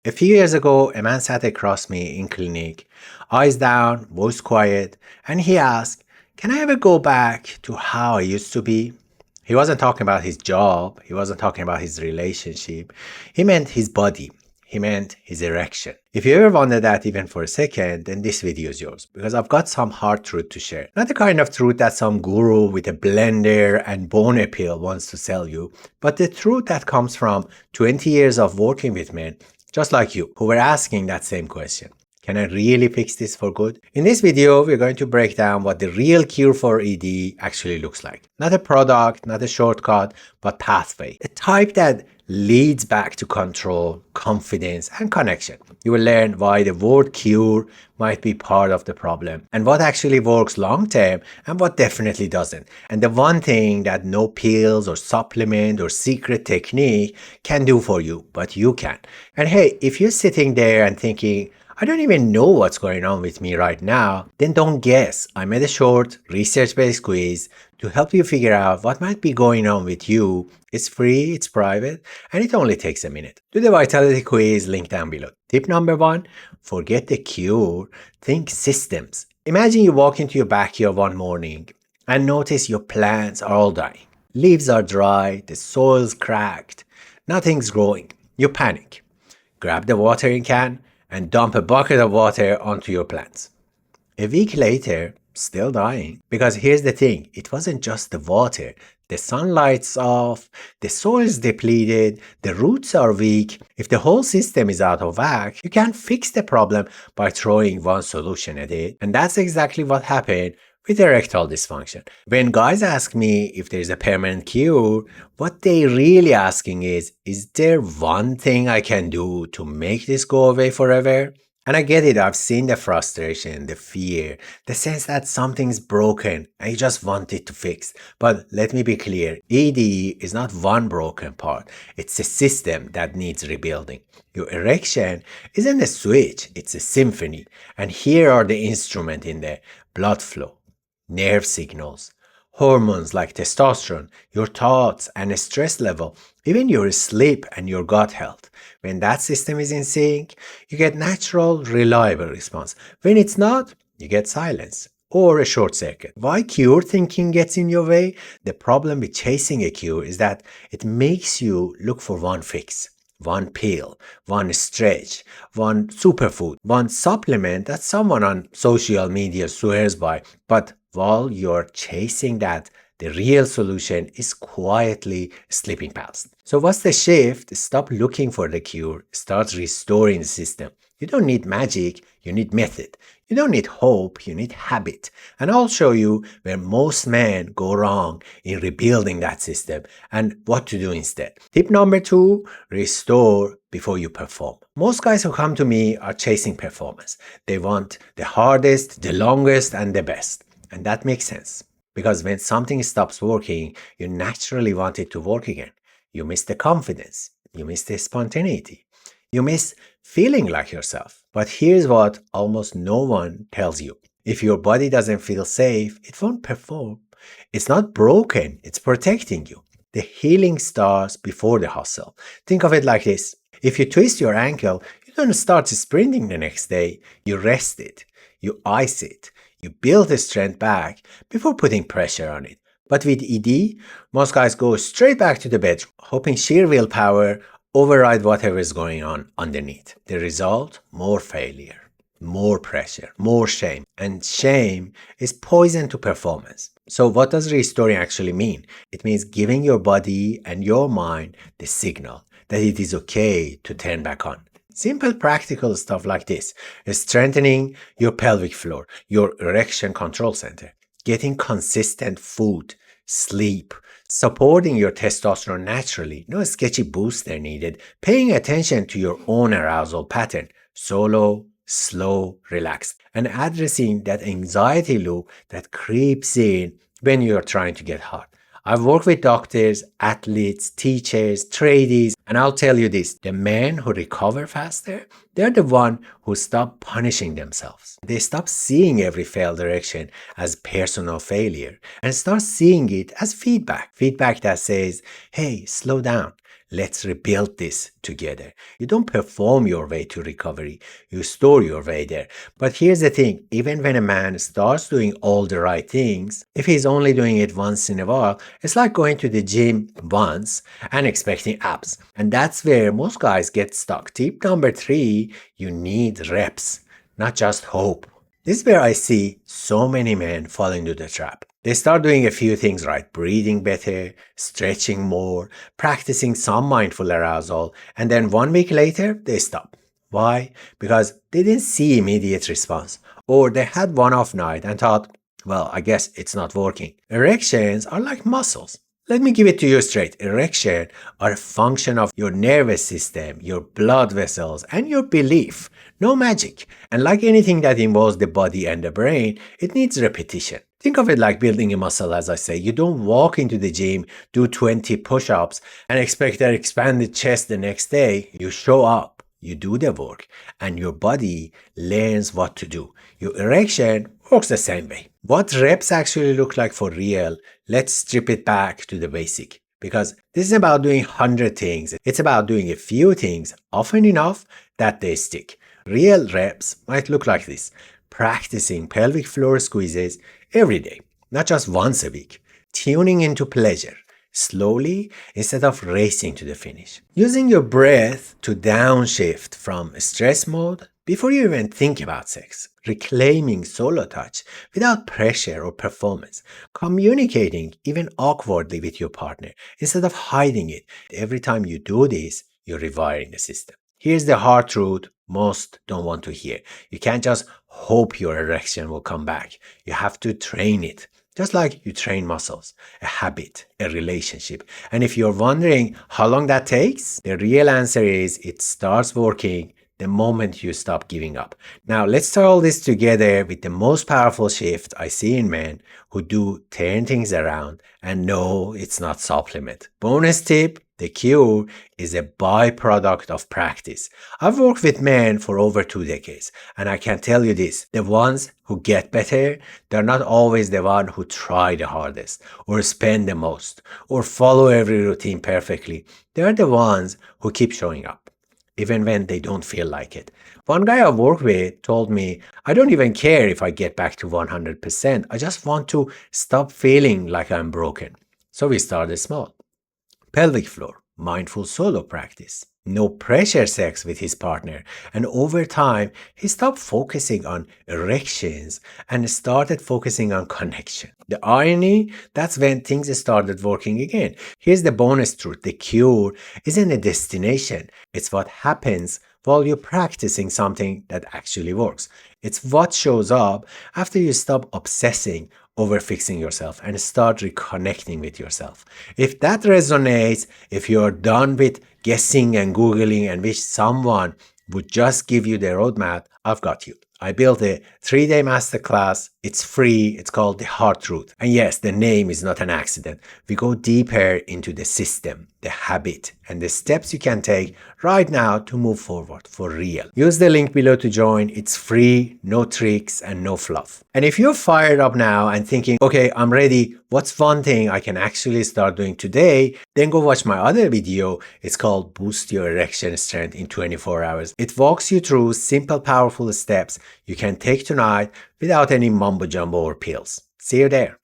A few years ago, a man sat across me in clinic, eyes down, voice quiet, and he asked, "Can I ever go back to how I used to be?" He wasn't talking about his job, he wasn't talking about his relationship. He meant his body. He meant his erection. If you ever wondered that even for a second, then this video is yours, because I've got some hard truth to share. Not the kind of truth that some guru with a blender and bone appeal wants to sell you, but the truth that comes from 20 years of working with men, just like you, who were asking that same question. Can I really fix this for good? In this video, we're going to break down what the real cure for ED actually looks like. Not a product, not a shortcut, but pathway. A type that leads back to control, confidence, and connection. You will learn why the word cure might be part of the problem, and what actually works long term, and what definitely doesn't. And the one thing that no pills or supplement or secret technique can do for you, but you can. And hey, if you're sitting there and thinking, I don't even know what's going on with me right now, then don't guess. I made a short, research-based quiz to help you figure out what might be going on with you. It's free, it's private, and it only takes a minute. Do the vitality quiz, link down below. Tip number 1, forget the cure, think systems. Imagine you walk into your backyard one morning and notice your plants are all dying. Leaves are dry, the soil's cracked, nothing's growing. You panic. Grab the watering can and dump a bucket of water onto your plants. A week later, still dying. Because here's the thing, it wasn't just the water. The sunlight's off, the soil's depleted, the roots are weak. If the whole system is out of whack, you can't fix the problem by throwing one solution at it. And that's exactly what happened with erectile dysfunction. When guys ask me if there's a permanent cure, what they're really asking is there one thing I can do to make this go away forever? And I get it, I've seen the frustration, the fear, the sense that something's broken and you just want it to fix. But let me be clear, ED is not one broken part, it's a system that needs rebuilding. Your erection isn't a switch, it's a symphony. And here are the instruments in there: blood flow, nerve signals, hormones like testosterone, your thoughts and stress level, even your sleep and your gut health. When that system is in sync, you get natural, reliable response. When it's not, you get silence or a short circuit. Why cure thinking gets in your way? The problem with chasing a cure is that it makes you look for one fix. One pill, one stretch, one superfood, one supplement that someone on social media swears by. But while you're chasing that, the real solution is quietly slipping past. So what's the shift? Stop looking for the cure. Start restoring the system. You don't need magic, you need method. You don't need hope, you need habit. And I'll show you where most men go wrong in rebuilding that system and what to do instead. Tip number 2, restore before you perform. Most guys who come to me are chasing performance. They want the hardest, the longest, and the best. And that makes sense. Because when something stops working, you naturally want it to work again. You miss the confidence. You miss the spontaneity. You miss feeling like yourself. But here's what almost no one tells you. If your body doesn't feel safe, it won't perform. It's not broken, it's protecting you. The healing starts before the hustle. Think of it like this. If you twist your ankle, you don't start sprinting the next day. You rest it. You ice it. You build the strength back before putting pressure on it. But with ED, most guys go straight back to the bedroom, hoping sheer willpower override whatever is going on underneath. The result? More failure, more pressure, more shame. And shame is poison to performance. So what does restoring actually mean? It means giving your body and your mind the signal that it is okay to turn back on. Simple practical stuff like this: strengthening your pelvic floor, your erection control center, getting consistent food, sleep, supporting your testosterone naturally, no sketchy booster needed, paying attention to your own arousal pattern, solo, slow, relaxed, and addressing that anxiety loop that creeps in when you're trying to get hard. I've worked with doctors, athletes, teachers, tradies, and I'll tell you this, the men who recover faster, they're the ones who stop punishing themselves. They stop seeing every failed erection as personal failure and start seeing it as feedback. Feedback that says, hey, slow down. Let's rebuild this together. You don't perform your way to recovery, you store your way there. But here's the thing, even when a man starts doing all the right things, if he's only doing it once in a while, it's like going to the gym once and expecting abs. And that's where most guys get stuck. Tip number 3, you need reps, not just hope. This is where I see so many men fall into the trap. They start doing a few things right, breathing better, stretching more, practicing some mindful arousal, and then 1 week later, they stop. Why? Because they didn't see immediate response, or they had one off night and thought, well, I guess it's not working. Erections are like muscles. Let me give it to you straight. Erections are a function of your nervous system, your blood vessels, and your belief. No magic. And like anything that involves the body and the brain, it needs repetition. Think of it like building a muscle, as I say. You don't walk into the gym, do 20 push-ups, and expect an expanded chest the next day. You show up, you do the work, and your body learns what to do. Your erection works the same way. What reps actually look like for real, let's strip it back to the basic. Because this is about doing 100 things. It's about doing a few things often enough that they stick. Real reps might look like this. Practicing pelvic floor squeezes every day, not just once a week. Tuning into pleasure, slowly instead of racing to the finish. Using your breath to downshift from stress mode before you even think about sex. Reclaiming solo touch without pressure or performance. Communicating even awkwardly with your partner instead of hiding it. Every time you do this, you're rewiring the system. Here's the hard truth most don't want to hear. You can't just hope your erection will come back. You have to train it. Just like you train muscles, a habit, a relationship. And if you're wondering how long that takes, the real answer is it starts working the moment you stop giving up. Now let's tie all this together with the most powerful shift I see in men who do turn things around, and no, it's not supplement. Bonus tip, the cure is a byproduct of practice. I've worked with men for over 2 decades, and I can tell you this, the ones who get better, they're not always the ones who try the hardest, or spend the most, or follow every routine perfectly. They're the ones who keep showing up, even when they don't feel like it. One guy I work with told me, I don't even care if I get back to 100%. I just want to stop feeling like I'm broken. So we started small. Pelvic floor, mindful solo practice, no pressure sex with his partner, and over time he stopped focusing on erections and started focusing on connection. The irony, that's when things started working again. Here's the bonus truth, the cure isn't a destination, it's what happens while you're practicing something that actually works. It's what shows up after you stop obsessing over fixing yourself and start reconnecting with yourself. If that resonates, if you're done with guessing and Googling and wish someone would just give you the roadmap, I've got you. I built a 3-day masterclass. It's free. It's called The Hard Truth. And yes, the name is not an accident. We go deeper into the system, the habit, and the steps you can take right now to move forward for real. Use the link below to join. It's free, no tricks, and no fluff. And if you're fired up now and thinking, okay, I'm ready, what's one thing I can actually start doing today? Then go watch my other video. It's called Boost Your Erection Strength in 24 Hours. It walks you through simple, powerful steps you can take tonight without any mumbo jumbo or pills. See you there.